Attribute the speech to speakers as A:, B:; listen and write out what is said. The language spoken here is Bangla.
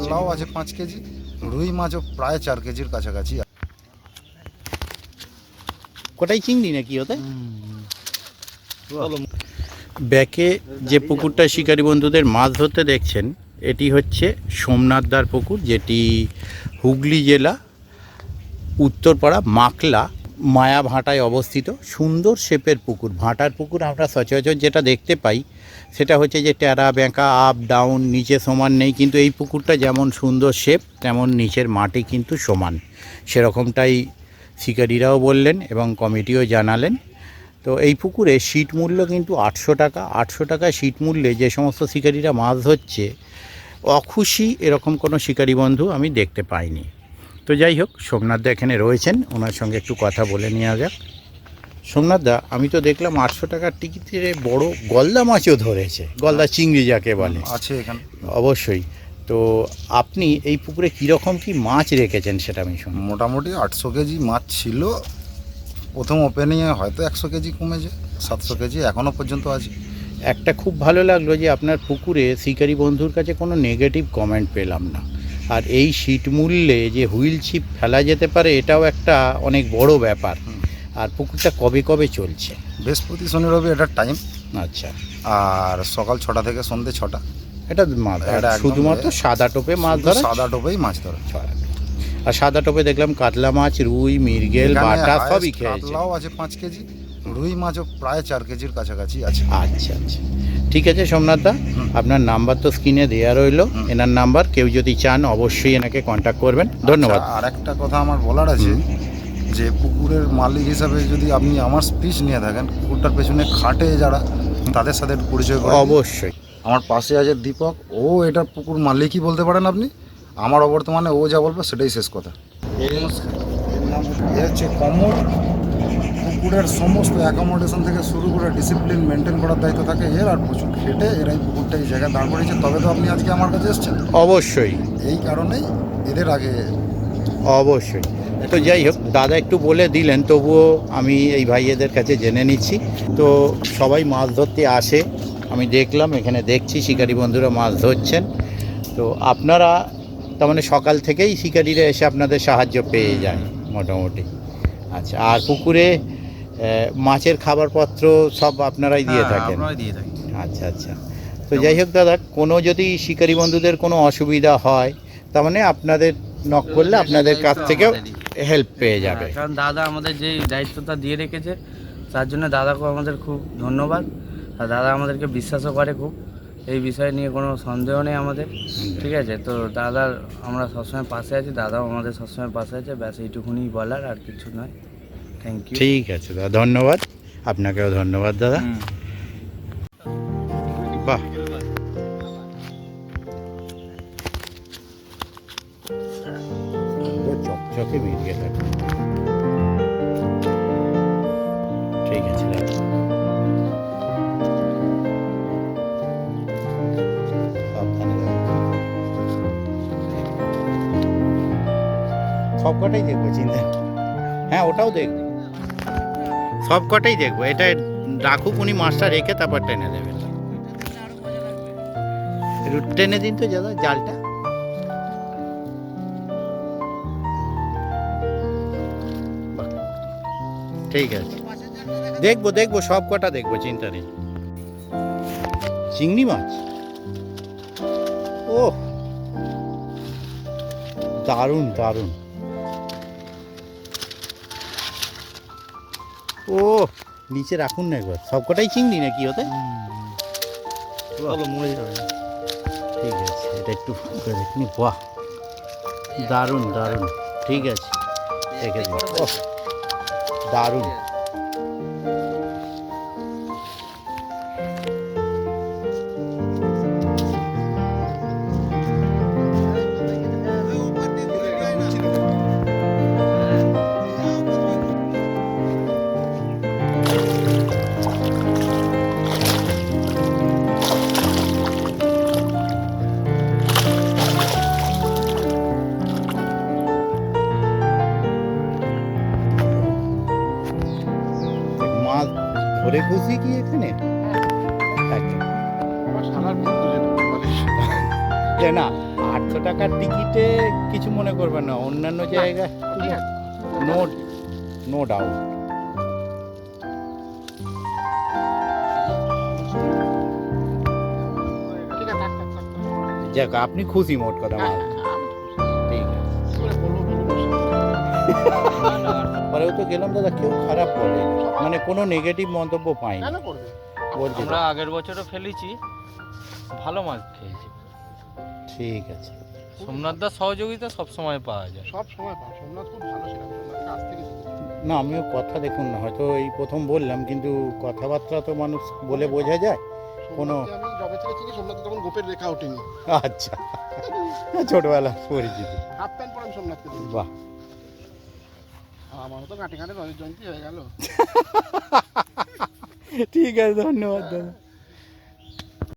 A: কাতলাও আছে 5 কেজি, রুই মাছও প্রায় 4 কেজির কাছাকাছি।
B: কোটাই চিংড়ি নাকি ওতে? ব্যাকে যে পুকুরটা শিকারী বন্ধুদের মাছ ধরতে দেখছেন, এটি হচ্ছে সোমনাথদার পুকুর, যেটি হুগলি জেলা উত্তরপাড়া মাকলা মায়াভাঁটায় অবস্থিত। সুন্দর শেপের পুকুর। ভাঁটার পুকুর আমরা সচরাচর যেটা দেখতে পাই সেটা হচ্ছে যে টেরা বেঁকা, আপ ডাউন, নিচে সমান নেই, কিন্তু এই পুকুরটা যেমন সুন্দর শেপ তেমন নিচের মাটি কিন্তু সমান। সেরকমটাই শিকারীরাও বললেন এবং কমিটিও জানালেন। তো এই পুকুরে সিট মূল্য কিন্তু 800 টাকা। 800 টাকা সিট মূল্যে যে সমস্ত শিকারীরা মাছ ধরছে, অখুশি এরকম কোনো শিকারী বন্ধু আমি দেখতে পাইনি। তো যাই হোক, সোমনাথদা এখানে রয়েছেন, ওনার সঙ্গে একটু কথা বলে নেওয়া যাক। সোমনাথদা, আমি তো দেখলাম 800 টাকার টিকিটে বড় গলদা মাছও ধরেছে, গলদা চিংড়ি যাকে বলে
A: আছে এখানে
B: অবশ্যই। তো আপনি এই পুকুরে কীরকম কি মাছ রেখেছেন সেটা আমি শুনি।
A: মোটামুটি 800 কেজি মাছ ছিল। প্রথম ওপেনিংয়ে হয়তো 100 কেজি কমেছে, 700 কেজি এখনও পর্যন্ত আছে।
B: একটা খুব ভালো লাগলো যে আপনার পুকুরে শিকারী বন্ধুর কাছে কোনো নেগেটিভ কমেন্ট পেলাম না। আর এই সিট মূল্যে যে হুইল ছিপ ফেলা যেতে পারে, এটাও একটা অনেক বড় ব্যাপার। আর পুকুরটা কবে কবে চলছে?
A: বৃহস্পতি শনি রবি এটার টাইম।
B: আচ্ছা,
A: আর সকাল 6টা থেকে সন্ধ্যে 6টা।
B: এটা শুধুমাত্র সাদা টোপে মাছ ধরা?
A: সাদা টোপেই মাছ ধরা।
B: আর সাদা টোপে দেখলাম কাতলা মাছ, রুই, মৃগেল, বাটা সবই খেয়েছে।
A: কাতলাও আছে 5 কেজি, রুই মাছও প্রায় 4 কেজির কাছাকাছি আছে।
B: আচ্ছা আচ্ছা, ঠিক আছে সোমনাথদা, আপনার নাম্বার তো স্ক্রিনে দেওয়া রইলো, এনার নাম্বার, কেউ যদি চান অবশ্যই এনাকে কন্ট্যাক্ট করবেন। ধন্যবাদ।
A: আর একটা কথা আমার বলার আছে, যে পুকুরের মালিক হিসাবে যদি আপনি আমার স্পিচ নিয়ে থাকেন, পুকুরটার পেছনে খাটে যারা, তাদের সাথে পরিচয় করে
B: অবশ্যই।
A: আমার পাশে আছে দীপক, ও এটার পুকুর মালিকই বলতে পারেন আপনি। আমার অবর্তমানে ও যা বলবে সেটাই শেষ কথা। এ হচ্ছে কমোড। পুকুরের সমস্ত অ্যাকোমোডেশন থেকে শুরু করে ডিসিপ্লিন মেনটেন করার দায়িত্ব থাকে এর। আর প্রচুর খেটে এরাই পুকুরটা এই জায়গায় দাঁড় করিয়েছে, তবে তো আপনি আজকে আমার কাছে এসেছেন।
B: অবশ্যই,
A: এই কারণেই এদের আগে।
B: অবশ্যই। তো যাই হোক, দাদা একটু বলে দিলেন, তবুও আমি এই ভাইয়েদের কাছে জেনে নিচ্ছি। তো সবাই মাছ ধরতে আসে, আমি দেখলাম, এখানে দেখছি শিকারী বন্ধুরা মাছ ধরছেন। তো আপনারা তার মানে সকাল থেকেই শিকারীরা এসে আপনাদের সাহায্য পেয়ে যায় মোটামুটি? আচ্ছা, আর পুকুরে মাছের খাবারপত্র সব আপনারাই দিয়ে থাকেন? আচ্ছা আচ্ছা। তো যাই হোক দাদা, কোনো যদি শিকারী বন্ধুদের কোনো অসুবিধা হয়, তার মানে আপনাদের নক করলে আপনাদের কাছ থেকেও হেল্প পেয়ে যাবে।
C: কারণ দাদা আমাদের যে দায়িত্বটা দিয়ে রেখেছে, তার জন্য দাদাকে আমাদের খুব ধন্যবাদ। আর দাদা আমাদেরকে বিশ্বাসও করে খুব, এই বিষয় নিয়ে কোনো সন্দেহ নেই আমাদের। ঠিক আছে, তো দাদার আমরা সবসময় পাশে আছি, দাদাও আমাদের সবসময় পাশে আছে। ব্যাস এইটুকুনি বলার, আর কিছু নয়। Thank you.
B: ঠিক আছে দাদা, ধন্যবাদ। আপনাকেও ধন্যবাদ দাদা। বাহ, চকচকে বেরিয়ে থাকে। ঠিক আছে দাদা, সাবধানে যাবেন। সব কটাই দেখবো, চিন্তা। হ্যাঁ, ওটাও দেখবো, সব কটাই দেখবো। এটা রাখুক, উনি মাছটা রেখে তারপর টেনে দেবেন। একটু টেনে দিন তো দাদা জালটা। ঠিক আছে, দেখবো দেখবো, সব কটা দেখবো, চিন্তা নেই। চিংড়ি মাছ, ও দারুণ দারুণ। ও নিচে রাখুন না একবার, সব কটাই চিংড়ি নাকি ওতে? ঠিক আছে, এটা একটু দেখুন। বাহ, দারুণ দারুণ। ঠিক আছে, রেখে দিন। ও দারুণ। মাছ ধরে খুশি কি এখানে? না, টাকার টিকিটে কিছু মনে করবেন না, অন্যান্য জায়গায় নো নো ডাউট। যাক, আপনি খুশি মোট কথা বলা। ঠিক আছে, পরেও তো গেলাম দাদা, কেউ খারাপ বলে মানে কোনো নেগেটিভ মন্তব্য পাইনি। বলছে
D: আমরা আগের বছরও ফেলেছি, ভালো মাছ খেয়েছি।
B: ঠিক আছে,
D: সোমনাথদার সহযোগিতা সব সময় পাওয়া যায়।
E: সব সময় পাও, সোমনাথ খুব ভালো ছিল, সোমনাথ কাছ থেকে শিখেছি।
B: না আমিও কথা দেখুন না, হয়তো এই প্রথম বললাম, কিন্তু কথাবার্তা তো মানুষ বলে বোঝা যায়। কোনো-
E: সোমনাথকে আমি যবে থেকে চিনি, সোমনাথ তখন গোপের রেখা ওঠেনি।
B: আচ্ছা, ছোটবেলার পরিচিতি।
E: হাফ প্যান্ট পরে আমি সোমনাথকে দিই।
B: বাহ,
E: আমারও তো গাঁটে গাঁটে রজত জয়ন্তী হয়ে গেল।
B: ঠিক আছে, ধন্যবাদ দাদা।